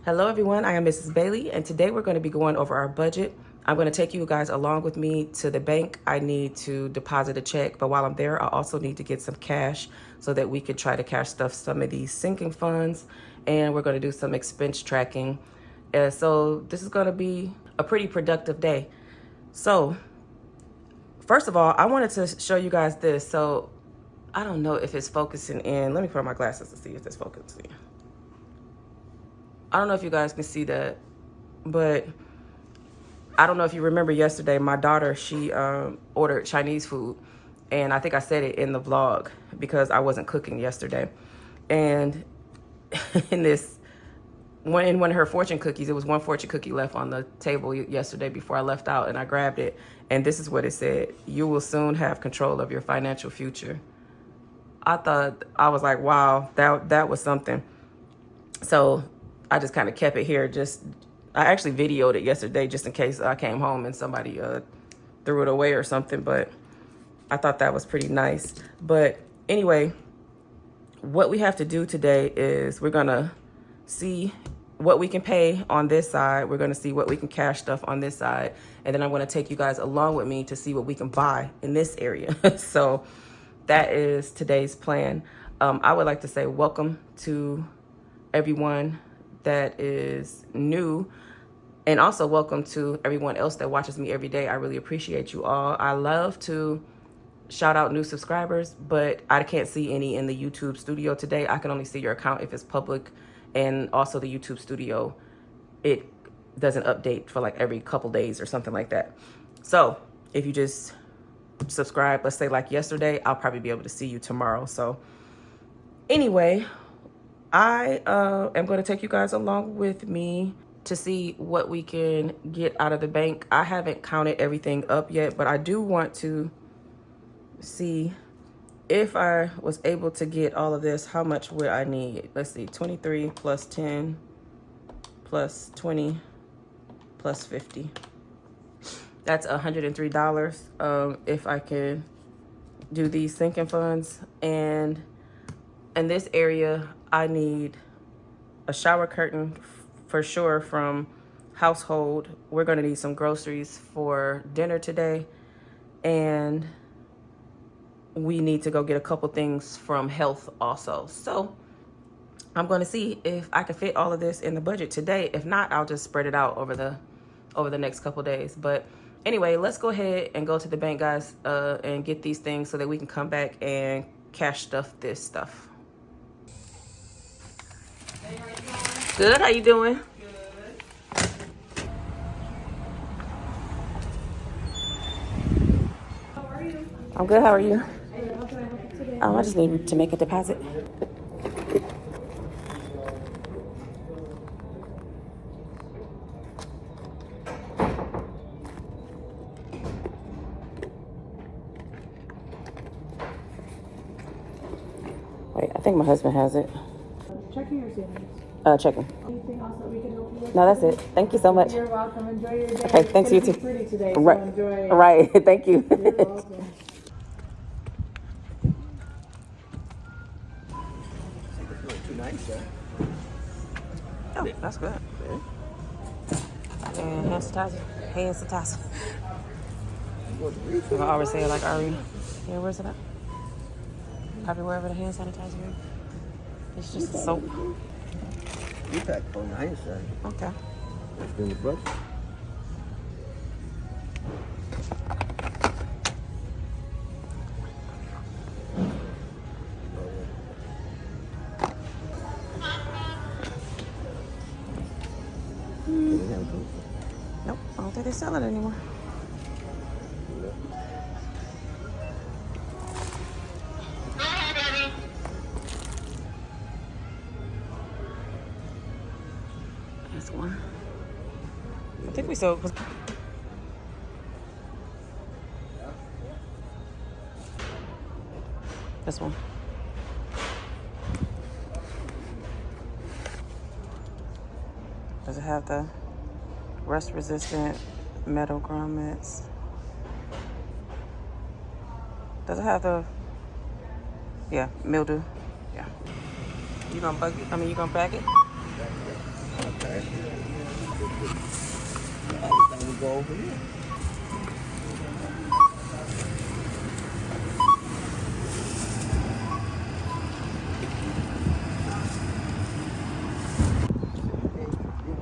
Hello everyone, I am Mrs. Bailey, and today we're going to be going over our budget. I'm going to take you guys along with me to the bank. I need to deposit a check, but while I'm there, I also need to get some cash so that we could try to cash stuff some of these sinking funds, and we're going to do some expense tracking. So this is going to be a pretty productive day. So first of all, I wanted to show you guys this. So I don't know if it's focusing in. Let me put on my glasses to see if it's focusing. I don't know if you guys can see that, but I don't know if you remember yesterday, my daughter, she ordered Chinese food, and I think I said it in the vlog because I wasn't cooking yesterday. And in one of her fortune cookies, it was one fortune cookie left on the table yesterday before I left out, and I grabbed it, and this is what it said: "You will soon have control of your financial future." I was like, wow, that was something. So I just kind of kept it here. I actually videoed it yesterday just in case I came home and somebody threw it away or something, but I thought that was pretty nice. But anyway, what we have to do today is we're gonna see what we can pay on this side. We're gonna see what we can cash stuff on this side. And then I'm gonna take you guys along with me to see what we can buy in this area. So that is today's plan. I would like to say welcome to everyone that is new, and also welcome to everyone else that watches me every day. I really appreciate you all. I love to shout out new subscribers, but I can't see any in the YouTube studio today. I can only see your account if it's public, and also the YouTube studio, it doesn't update for like every couple days or something like that. So if you just subscribe, let's say like yesterday, I'll probably be able to see you tomorrow. So anyway, I am going to take you guys along with me to see what we can get out of the bank. I haven't counted everything up yet, but I do want to see if I was able to get all of this, how much would I need? Let's see, 23 plus 10 plus 20 plus 50. That's $103 if I can do these sinking funds. And in this area, I need a shower curtain for sure from household. We're gonna need some groceries for dinner today, and we need to go get a couple things from health also. So I'm gonna see if I can fit all of this in the budget today. If not, I'll just spread it out over the next couple days. But anyway, let's go ahead and go to the bank, guys, and get these things so that we can come back and cash this stuff. Hey, how you doing? Good, how you doing? Good. How are you? I'm good, how are you? Hey, how can I help you today? I just need to make a deposit. Wait, I think my husband has it. Checking your savings. Checking. Anything else that we can help you with? No, that's it. Thank you so much. You're welcome. Enjoy your day. Okay, thanks, you It's gonna too. be pretty today, so Right. enjoy it. Right, thank you. You're welcome. Too nice, yeah. Oh, that's good. And hand sanitizer. Hand sanitizer. I always say it like Ari. Yeah, where's it at? Probably wherever the hand sanitizer is. It's just a soap. You pack for nice, yeah. Okay. It's in the budget. Nope, I don't think they sell it anymore. That's one. I think we sold. This one. Does it have the rust resistant metal grommets? Does it have the, yeah, mildew? Yeah. You gonna bug it? I mean, you gonna bag it? Okay. bowl for you.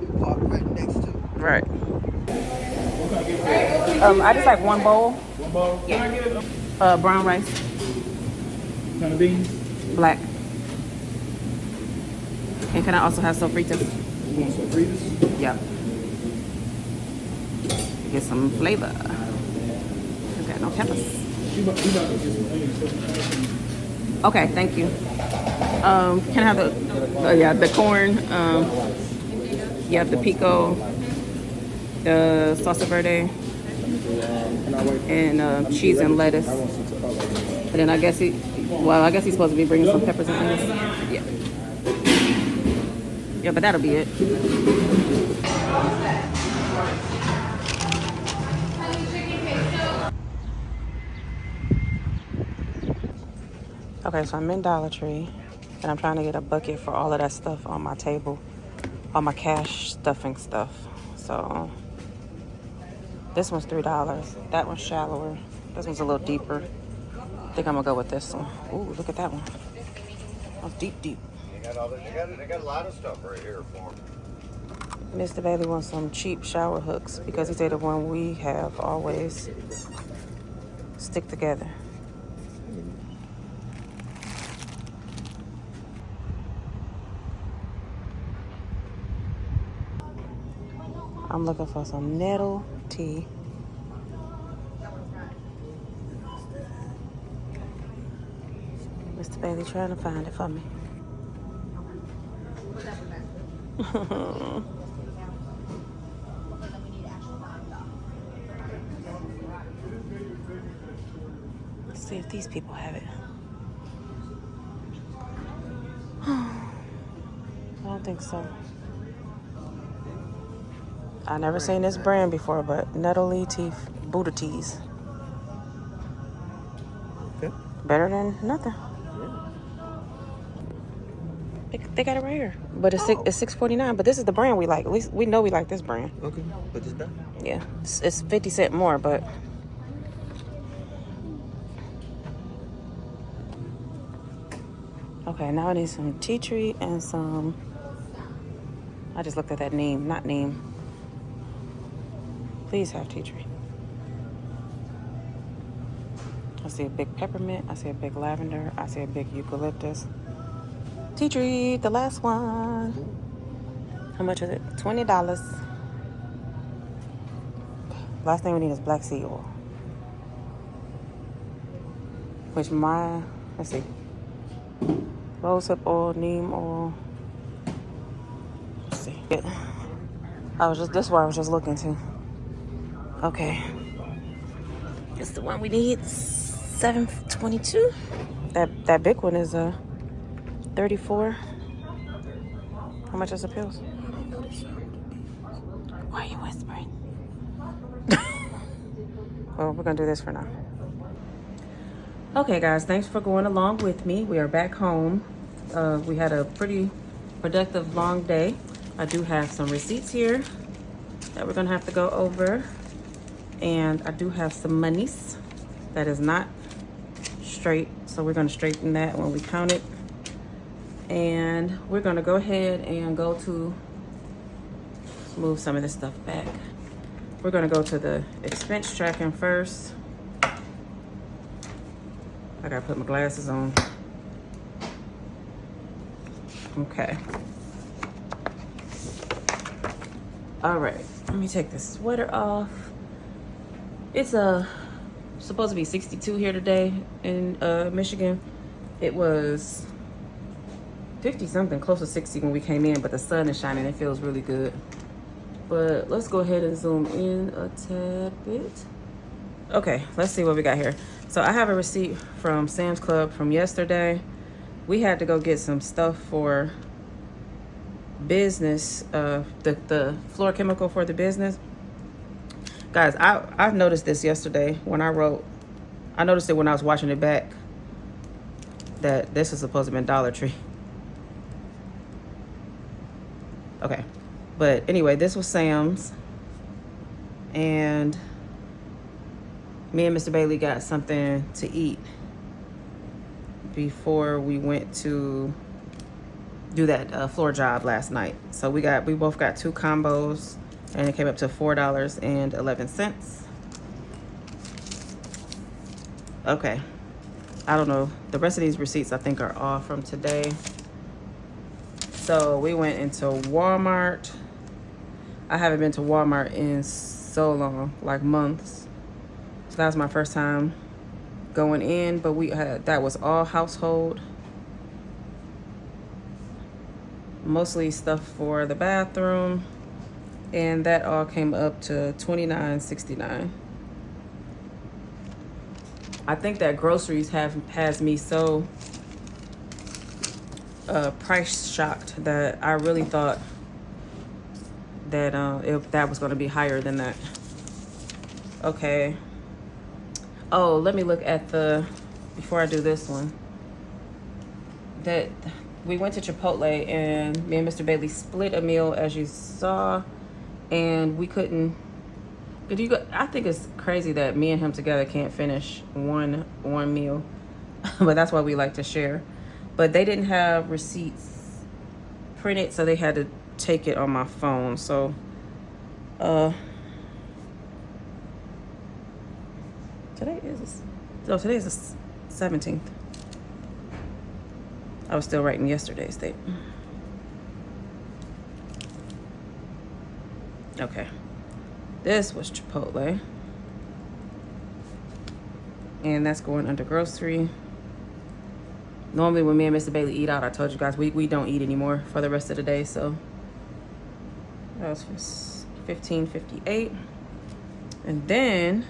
You park right next to. Right. I just like one bowl. One bowl? Can I get it? Brown rice, Kind of beans? black. And can I also have sofritas? You want some fritas? Yep. Get some flavor. We got no peppers. You about to get some onions. Okay, thank you. Can I have the corn? Yeah, the pico, the salsa verde, and cheese and lettuce. And then I guess he's supposed to be bringing some peppers and onions. Yeah. Yeah, but that'll be it. Okay, so I'm in Dollar Tree, and I'm trying to get a bucket for all of that stuff on my table, all my cash stuffing stuff. So this one's $3. That one's shallower. This one's a little deeper. I think I'm gonna go with this one. Ooh, look at that one. That's deep. They got a lot of stuff right here for them. Mr. Bailey wants some cheap shower hooks because he said the one we have always stick together. I'm looking for some nettle tea. Mr. Bailey trying to find it for me. Let's see if these people have it. I don't think so. I never seen this brand before, but Nettle Tea Buddha teas. Okay. Better than nothing. They got it right here, but it's $6.49. But this is the brand we like. At least we know we like this brand. Okay, but this back. Yeah, it's 50 cents more, but okay. Now I need some tea tree and some. I just looked at that name, not name. Please have tea tree. I see a big peppermint. I see a big lavender. I see a big eucalyptus. Tea tree, the last one. How much is it? $20. Last thing we need is black seed oil. Which let's see. Rosehip oil, neem oil. Let's see. This is what I was just looking to. Okay. It's the one we need. $7.22. That big one is 34. How much is the pills? Why are you whispering? Well, we're gonna do this for now. Okay, guys, thanks for going along with me. We are back home. We had a pretty productive long day. I do have some receipts here that we're gonna have to go over. And I do have some monies that is not straight. So we're gonna straighten that when we count it. And we're gonna go ahead and go to, let's move some of this stuff back. We're gonna go to the expense tracking first. I gotta put my glasses on. Okay. All right, let me take this sweater off. It's supposed to be 62 here today in Michigan. It was 50 something, close to 60 when we came in, but the sun is shining. It feels really good. But let's go ahead and zoom in a tad bit. Okay, let's see what we got here. So I have a receipt from Sam's Club from yesterday. We had to go get some stuff for business, the floor chemical for the business. Guys, I noticed this yesterday when I noticed it when I was watching it back, that this is supposed to be Dollar Tree. Okay, but anyway, this was Sam's, and me and Mr. Bailey got something to eat before we went to do that floor job last night. So we both got 2 combos, and it came up to $4.11. Okay, I don't know, the rest of these receipts I think are all from today. So we went into Walmart. I haven't been to Walmart in so long, like months. So that was my first time going in, but that was all household. Mostly stuff for the bathroom, and that all came up to $29.69. I think that groceries has me so price shocked that I really thought that that was going to be higher than that. Okay. Oh, let me look at before I do this one. That we went to Chipotle, and me and Mr. Bailey split a meal, as you saw, and we couldn't. I think it's crazy that me and him together can't finish one meal, but that's why we like to share. But they didn't have receipts printed, so they had to take it on my phone. So, today is the 17th. I was still writing yesterday's date. Okay. This was Chipotle. And that's going under grocery. Normally when me and Mr. Bailey eat out, I told you guys we don't eat anymore for the rest of the day. So that was $15.58. And then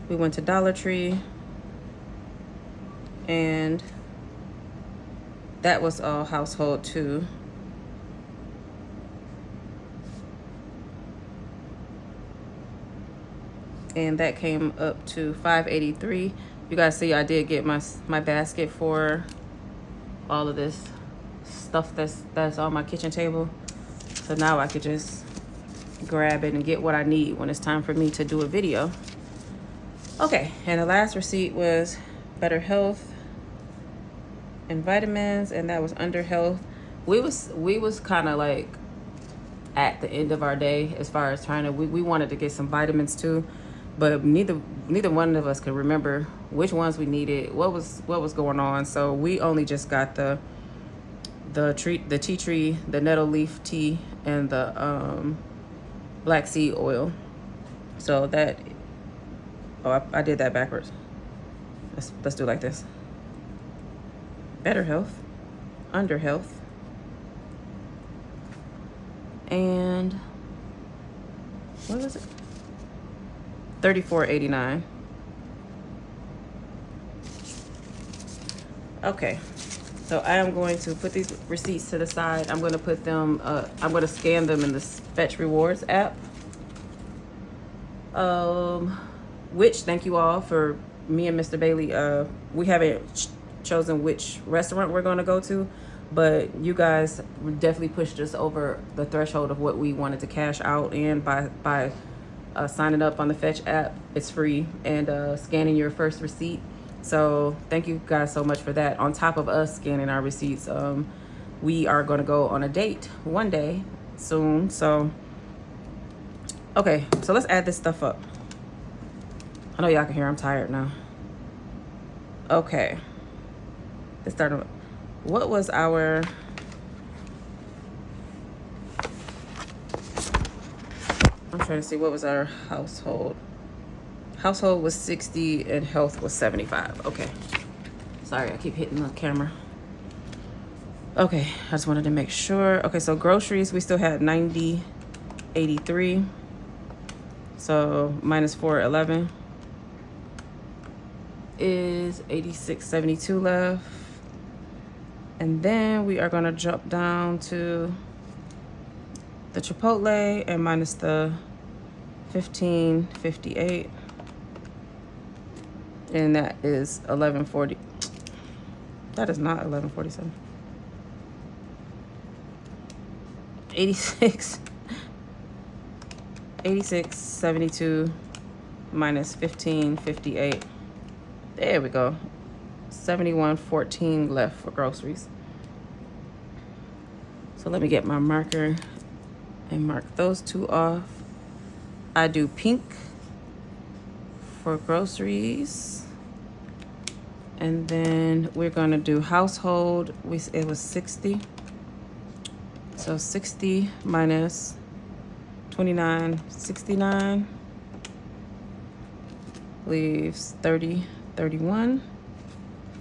we went to Dollar Tree, and that was all household too. And that came up to $5.83. You guys see I did get my basket for all of this stuff that's on my kitchen table. So now I could just grab it and get what I need when it's time for me to do a video. Okay, and the last receipt was Better Health and vitamins, and that was under health. We was kind of like at the end of our day as far as trying to, we wanted to get some vitamins too, but neither one of us could remember which ones we needed, what was going on. So we only just got the tea tree, the nettle leaf tea, and the black seed oil. So that, oh, I did that backwards. Let's do it like this. Better health, under health, and what was it? $34.89. Okay, so I am going to put these receipts to the side. I'm going to put them, I'm going to scan them in the Fetch Rewards app. Which, thank you all for me and Mr. Bailey. We haven't chosen which restaurant we're going to go to, but you guys definitely pushed us over the threshold of what we wanted to cash out in by signing up on the Fetch app. It's free, and scanning your first receipt. So thank you guys so much for that. On top of us scanning our receipts, we are going to go on a date one day soon. So okay, so let's add this stuff up. I know y'all can hear I'm tired now. Okay, let's start. What was our, I'm trying to see, what was our household? Household was 60 and health was 75. Okay. Sorry, I keep hitting the camera. Okay, I just wanted to make sure. Okay, so groceries, we still had 90.83. So minus 4.11 is 86.72 left. And then we are gonna jump down to the Chipotle and minus the 15.58. And that is 11.40. That is not 11.47. 86. 86.72 minus 15.58. There we go. 71.14 left for groceries. So let me get my marker and mark those two off. I do pink for groceries. And then we're gonna do household. It was 60. So 60 minus 29.69 leaves 30.31.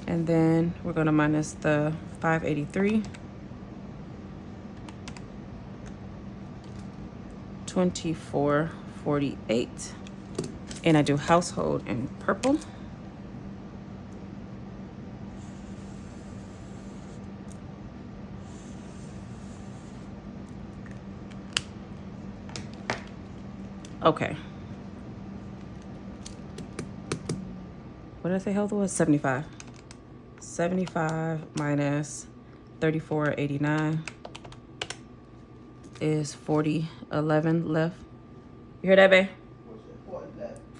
And then we're gonna minus the 583. 24.48. And I do household in purple. Okay. What did I say health was? 75. 75 minus 34.89 is 40.11 left. You hear that, babe?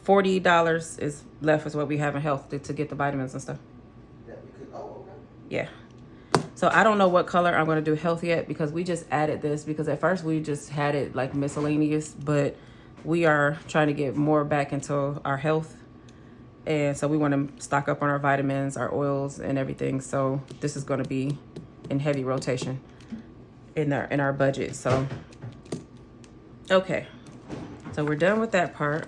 $40 is left is what we have in health to get the vitamins and stuff. Yeah. So I don't know what color I'm going to do health yet because we just added this because at first we just had it like miscellaneous, but we are trying to get more back into our health. And so we want to stock up on our vitamins, our oils and everything. So this is going to be in heavy rotation in our budget. So, okay. So we're done with that part.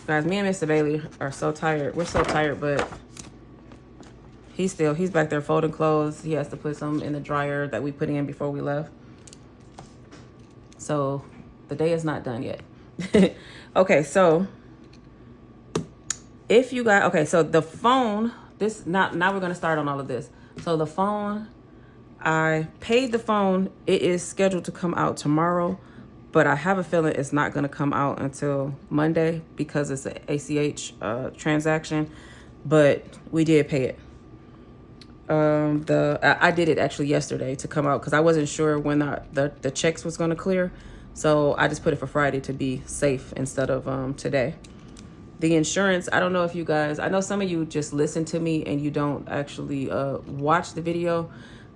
Guys, me and Mr. Bailey are so tired. We're so tired, but he's back there folding clothes. He has to put some in the dryer that we put in before we left. So the day is not done yet. Okay, so if you got, okay, so the phone, now we're going to start on all of this. So the phone, I paid the phone. It is scheduled to come out tomorrow, but I have a feeling it's not going to come out until Monday because it's an ACH transaction, but we did pay it. I did it actually yesterday to come out because I wasn't sure when the checks was going to clear. So I just put it for Friday to be safe instead of today. The insurance, I don't know if you guys, I know some of you just listen to me and you don't actually watch the video,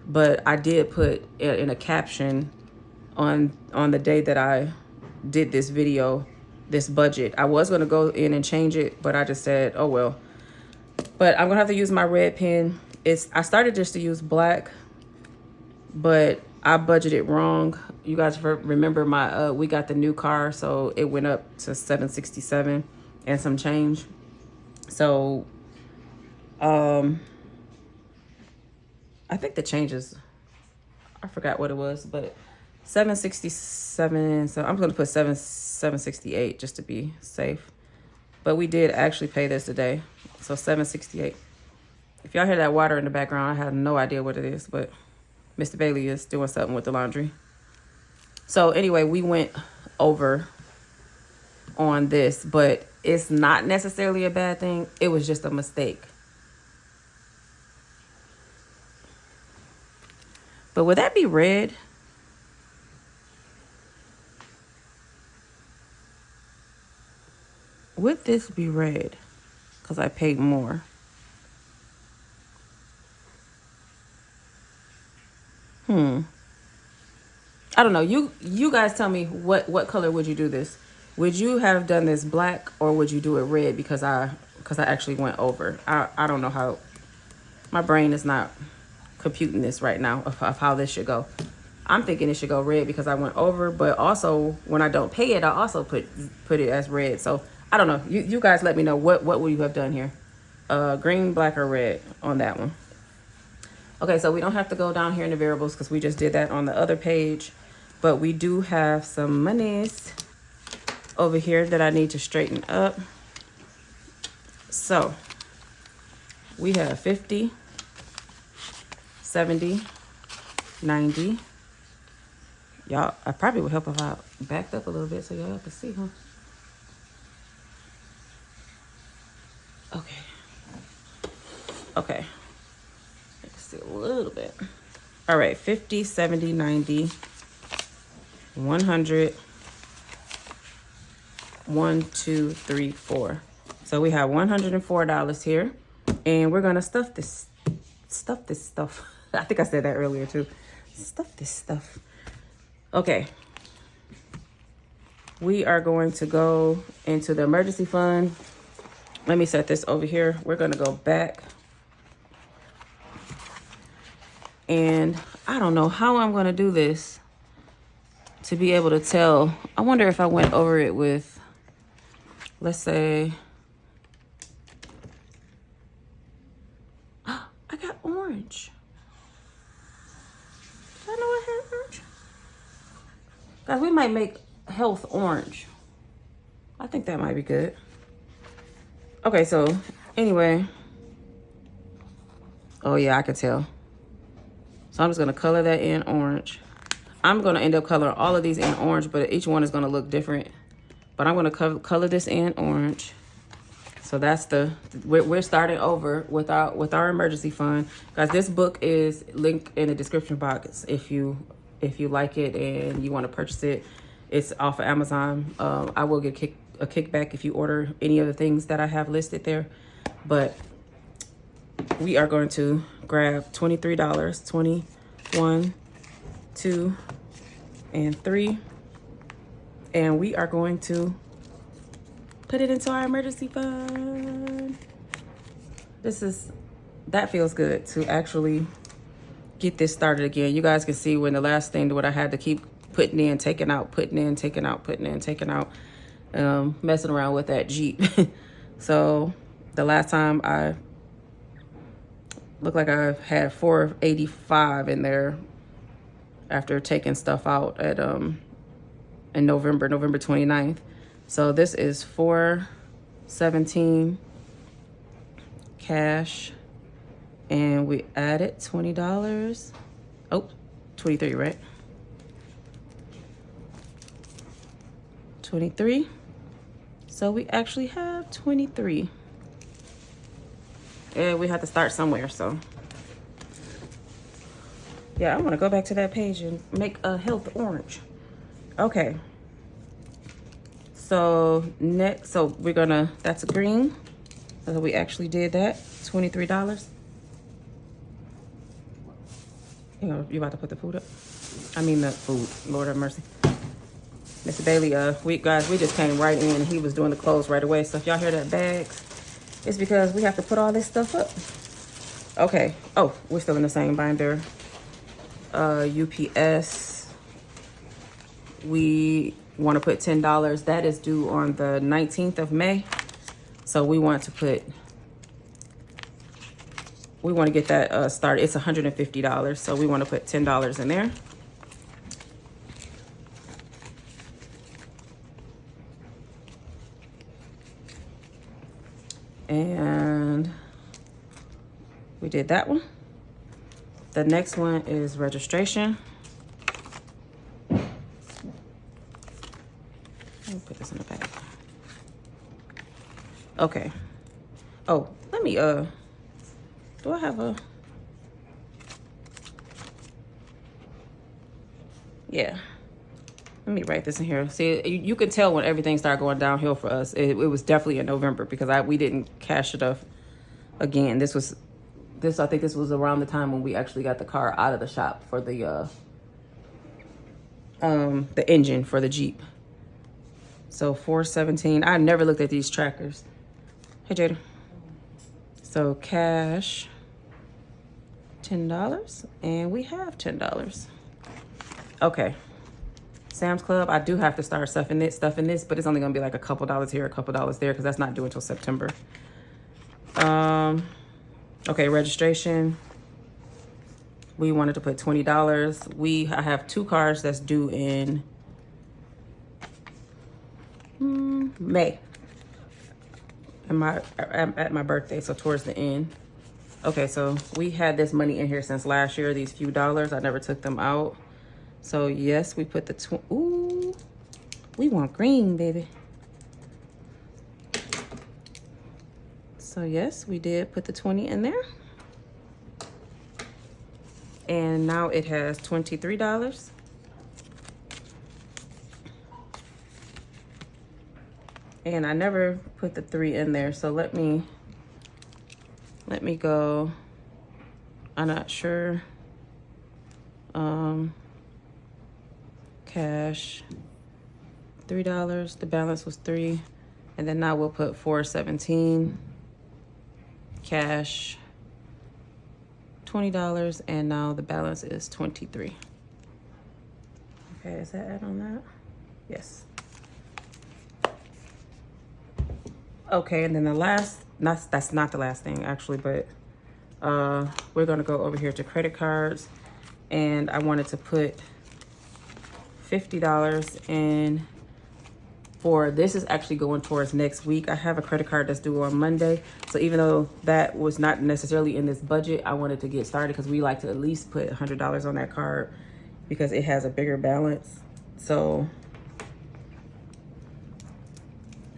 but I did put in a caption on the day that I did this video, this budget. I was going to go in and change it, but I just said, oh well. But I'm going to have to use my red pen. I started just to use black, but I budgeted wrong. You guys remember we got the new car, so it went up to $767 and some change. So I think the changes, I forgot what it was, but $767. So I'm going to put $768 just to be safe. But we did actually pay this today, so $768. If y'all hear that water in the background, I have no idea what it is, but Mr. Bailey is doing something with the laundry. So anyway, we went over on this, but it's not necessarily a bad thing. It was just a mistake. But would that be red? Would this be red? Because I paid more. I don't know. You guys tell me what color would you do this? Would you have done this black or would you do it red? Because I actually went over. I don't know how. My brain is not computing this right now of how this should go. I'm thinking it should go red because I went over, but also when I don't pay it, I also put it as red. So I don't know. You guys let me know what would you have done here? Green, black, or red on that one. Okay, so we don't have to go down here in the variables because we just did that on the other page. But we do have some monies over here that I need to straighten up. So we have 50, 70, 90. Y'all, I probably would help if I backed up a little bit so y'all can see, huh? Okay. Let's see a little bit. All right, 50, 70, 90, 100, 1, 2, 3, 4. So we have $104 here, and we're gonna stuff this stuff. I think I said that earlier too. Stuff this stuff. Okay. We are going to go into the emergency fund. Let me set this over here. We're gonna go back. And I don't know how I'm gonna do this to be able to tell. I wonder if I went over it with, let's say, I got orange. Did I know I had orange? Guys, we might make health orange. I think that might be good. Okay, so anyway. Oh yeah, I can tell. So I'm just gonna color that in orange. I'm gonna end up coloring all of these in orange, but each one is gonna look different. But I'm gonna color this in orange. So that's we're starting over with our emergency fund. Guys, this book is linked in the description box if you like it and you want to purchase it. It's off of Amazon. I will get a kickback if you order any of the things that I have listed there. But we are going to grab $23, 21, 2, and 3. And we are going to put it into our emergency fund. That feels good to actually get this started again. You guys can see when the last thing what I had to keep putting in, taking out, putting in, taking out, putting in, taking out, messing around with that Jeep. So the last time I looked like I had $485 in there after taking stuff out at in November 29th. So this is $417 cash, and we added $20. Oh, 23, right? 23. So we actually have 23. And we have to start somewhere, so. Yeah, I want to go back to that page and make a health orange. Okay. So next, so we're gonna, that's a green. So we actually did that, $23. You about to put the food up? I mean the food, Lord have mercy. Mr. Bailey, we just came right in and he was doing the clothes right away. So if y'all hear that bags, it's because we have to put all this stuff up. Okay, oh, we're still in the same binder. UPS, we want to put $10. That is due on the 19th of May. So we want to get that started. It's $150. So we want to put $10 in there. And we did that one. The next one is registration. Let me put this in the bag. Okay. Oh, let me, do I have a, yeah. Let me write this in here. See, you could tell when everything started going downhill for us. It was definitely in November because we didn't cash it off again. I think this was around the time when we actually got the car out of the shop for the engine for the Jeep. So $417. I never looked at these trackers. Hey, Jada. So cash, $10, and we have $10. Okay. Sam's Club, I do have to start stuffing this, but it's only gonna be like a couple dollars here, a couple dollars there, because that's not due until September. Okay, registration. We wanted to put $20. I have 2 cars that's due in May. At my birthday, so towards the end. Okay, so we had this money in here since last year, these few dollars. I never took them out. So yes, we put the ooh, we want green, baby. So yes, we did put the 20 in there. And now it has $23. And I never put the 3 in there, so let me go. I'm not sure. Cash $3. The balance was 3, and then now we'll put 417. Cash $20, and now the balance is 23. Okay, is that it on that? Yes. Okay, and then the last, that's not the last thing actually, but we're gonna go over here to credit cards, and I wanted to put $50 in for, this is actually going towards next week. I have a credit card that's due on Monday. So even though that was not necessarily in this budget, I wanted to get started because we like to at least put $100 on that card because it has a bigger balance. So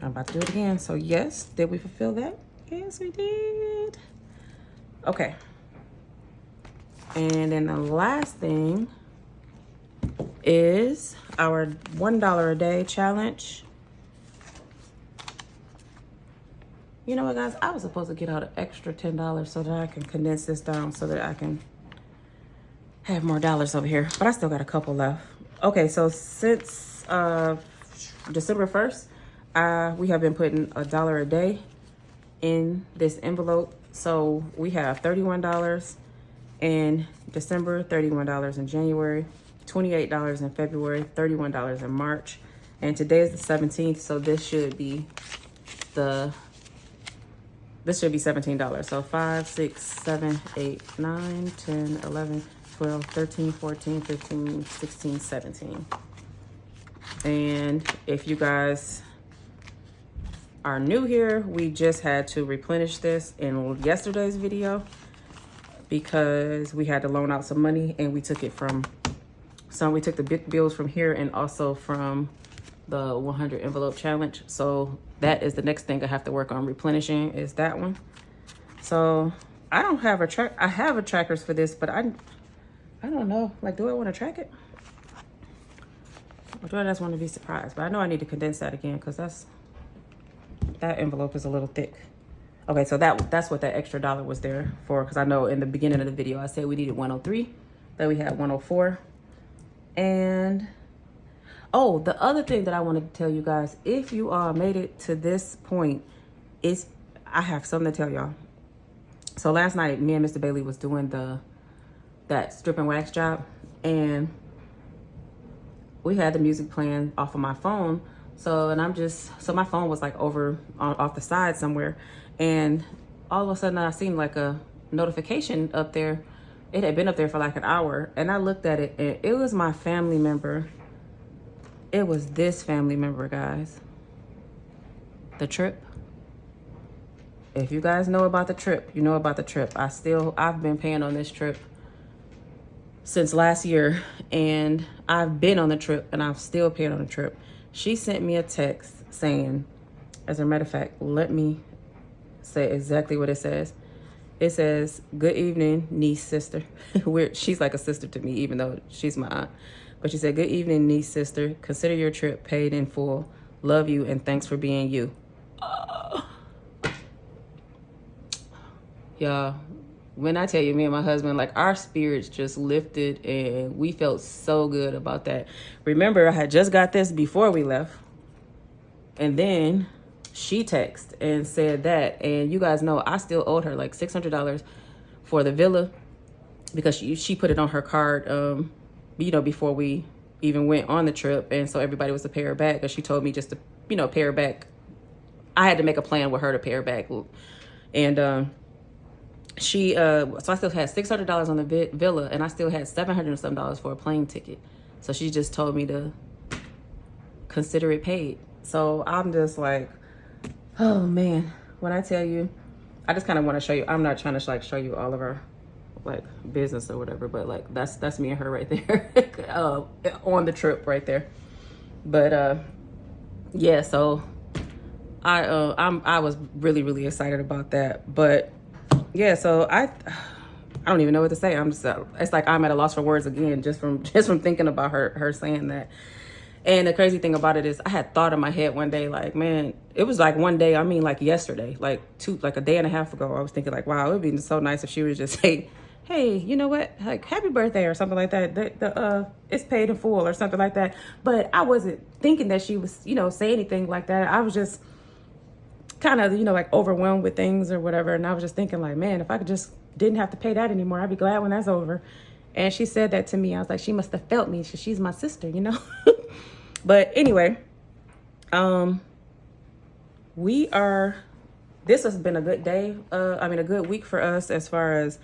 I'm about to do it again. So yes, did we fulfill that? Yes, we did. Okay. And then the last thing is our $1 a day challenge. You know what, guys? I was supposed to get out an extra $10 so that I can condense this down so that I can have more dollars over here. But I still got a couple left. Okay, so since December 1st, we have been putting $1 a day in this envelope. So we have $31 in December, $31 in January, $28 in February, $31 in March. And today is the 17th, so this should be $17. So 5, 6, 7, 8, 9, 10, 11, 12, 13, 14, 15, 16, 17. And if you guys are new here, we just had to replenish this in yesterday's video because we had to loan out some money, and we took it from we took the big bills from here and also from the 100 envelope challenge. So that is the next thing I have to work on replenishing, is that one. So I don't have a track. I have a trackers for this, but I don't know. Like, do I want to track it? Or do I just want to be surprised? But I know I need to condense that again because that envelope is a little thick. Okay, so that's what that extra $1 was there for, because I know in the beginning of the video I said we needed 103, then we had 104. And oh, the other thing that I wanted to tell you guys, if you all made it to this point, is I have something to tell y'all. So last night, me and Mr. Bailey was doing that strip and wax job, and we had the music playing off of my phone. So my phone was like over off the side somewhere, and all of a sudden I seen like a notification up there. It had been up there for like an hour, and I looked at it, and it was my family member. It was this family member, guys. The trip. If you guys know about the trip, you know about the trip. I've been paying on this trip since last year, and I've been on the trip, and I'm still paying on the trip. She sent me a text saying, as a matter of fact, let me say exactly what it says. It says, "Good evening, niece, sister." She's like a sister to me, even though she's my aunt. But she said, "Good evening, niece, sister. Consider your trip paid in full. Love you, and thanks for being you." Y'all, when I tell you, me and my husband, like, our spirits just lifted, and we felt so good about that. Remember, I had just got this before we left, and then she texted and said that, and you guys know I still owed her like $600 for the villa because she put it on her card, you know, before we even went on the trip, and so everybody was to pay her back, because she told me just to, you know, pay her back. I had to make a plan with her to pay her back, and so I still had $600 on the villa, and I still had $700 and some for a plane ticket. So she just told me to consider it paid. So I'm just like, oh man, when I tell you, I just kind of want to show you. I'm not trying to like show you all of our like business or whatever, but like that's me and her right there on the trip right there. But yeah, so I was really excited about that. But yeah, so I don't even know what to say. I'm just it's like I'm at a loss for words again, just from thinking about her saying that. And the crazy thing about it is I had thought in my head one day, like, man, it was like one day, I mean, like yesterday, like a day and a half ago, I was thinking like, wow, it would be so nice if she would just say, hey, you know what, like, happy birthday or something like that. It's paid in full or something like that. But I wasn't thinking that she was, you know, say anything like that. I was just kind of, you know, like overwhelmed with things or whatever. And I was just thinking like, man, if I could just didn't have to pay that anymore, I'd be glad when that's over. And she said that to me. I was like, she must have felt me. She's my sister, you know. But anyway, this has been a good day. A good week for us as far as,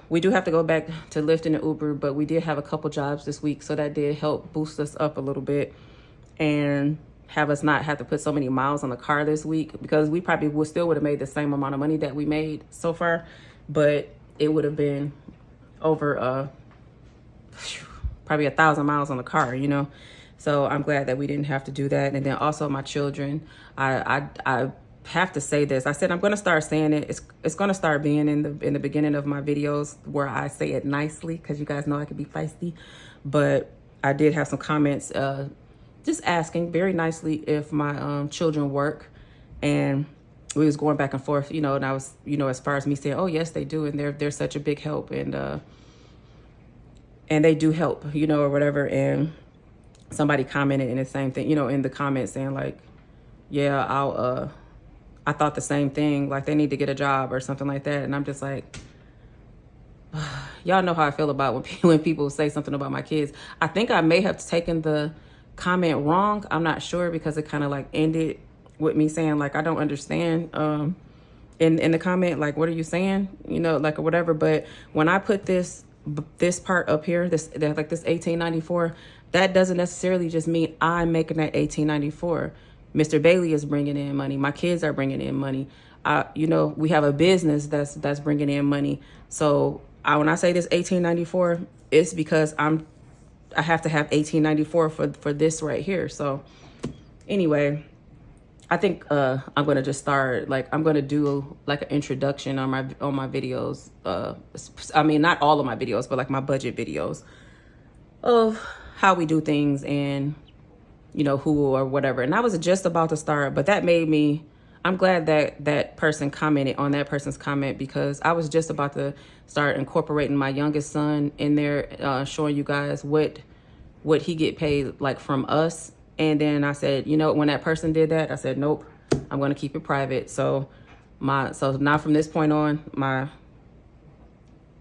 we do have to go back to Lyft and Uber, but we did have a couple jobs this week. So that did help boost us up a little bit and have us not have to put so many miles on the car this week, because we probably would have made the same amount of money that we made so far, but it would have been over, probably 1,000 miles on the car, you know? So I'm glad that we didn't have to do that. And then also my children, I have to say this. I said I'm going to start saying it. It's going to start being in the beginning of my videos where I say it nicely, because you guys know I can be feisty. But I did have some comments just asking very nicely if my children work, and we was going back and forth, you know, and I was, you know, as far as me saying, oh yes, they do, and they're such a big help, and they do help, you know, or whatever. And somebody commented in the same thing, you know, in the comments saying like, yeah, I thought the same thing, like they need to get a job or something like that. And I'm just like, y'all know how I feel about when people say something about my kids. I think I may have taken the comment wrong. I'm not sure, because it kind of like ended with me saying like, I don't understand in the comment, like, what are you saying, you know, like, or whatever. But when I put this part up here, this 1894, that doesn't necessarily just mean I'm making that 1894. Mr. Bailey is bringing in money. My kids are bringing in money. You know, we have a business that's bringing in money. So when I say this 1894, it's because I have to have 1894 for this right here. So anyway, I think I'm gonna just start, like, I'm gonna do like an introduction on my videos. I mean, not all of my videos, but like my budget videos of how we do things, and you know, who or whatever. And I was just about to start, but that made me, I'm glad that that person commented on that person's comment, because I was just about to start incorporating my youngest son in there, showing you guys what he get paid like from us. And then I said, you know, when that person did that, I said, nope, I'm going to keep it private. So now from this point on,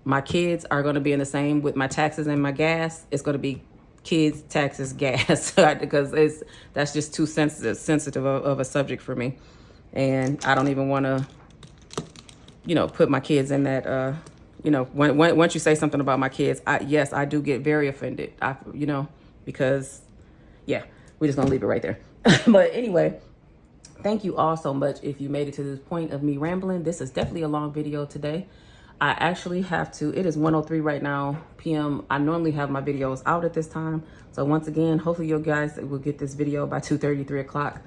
my kids are going to be in the same with my taxes and my gas. It's going to be kids, taxes, gas, because that's just too sensitive of a subject for me. And I don't even want to, you know, put my kids in that, you know, once you say something about my kids, yes, I do get very offended, you know, because, yeah, we're just going to leave it right there. But anyway, thank you all so much if you made it to this point of me rambling. This is definitely a long video today. I actually have to, it is 1:03 right now, p.m. I normally have my videos out at this time. So once again, hopefully you guys will get this video by 2:30, 3 o'clock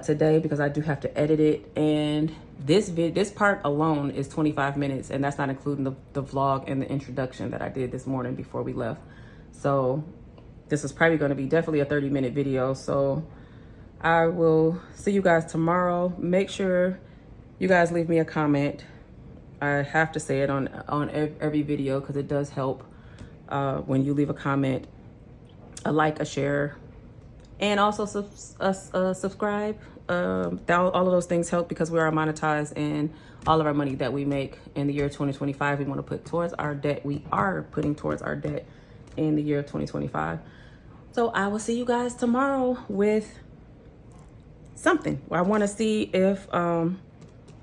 today, because I do have to edit it. And this part alone is 25 minutes, and that's not including the vlog and the introduction that I did this morning before we left. So this is probably going to be definitely a 30-minute video. So I will see you guys tomorrow. Make sure you guys leave me a comment. I have to say it on every video, because it does help when you leave a comment, a like, a share, and also subscribe. All of those things help, because we are monetized, and all of our money that we make in the year 2025, we want to put towards our debt. We are putting towards our debt in the year 2025. So I will see you guys tomorrow with something. I want to see if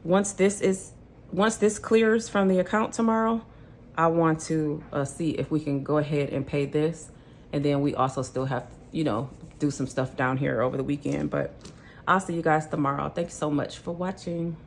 once this clears from the account tomorrow, I want to see if we can go ahead and pay this. And then we also still have, you know, do some stuff down here over the weekend. But I'll see you guys tomorrow. Thanks so much for watching.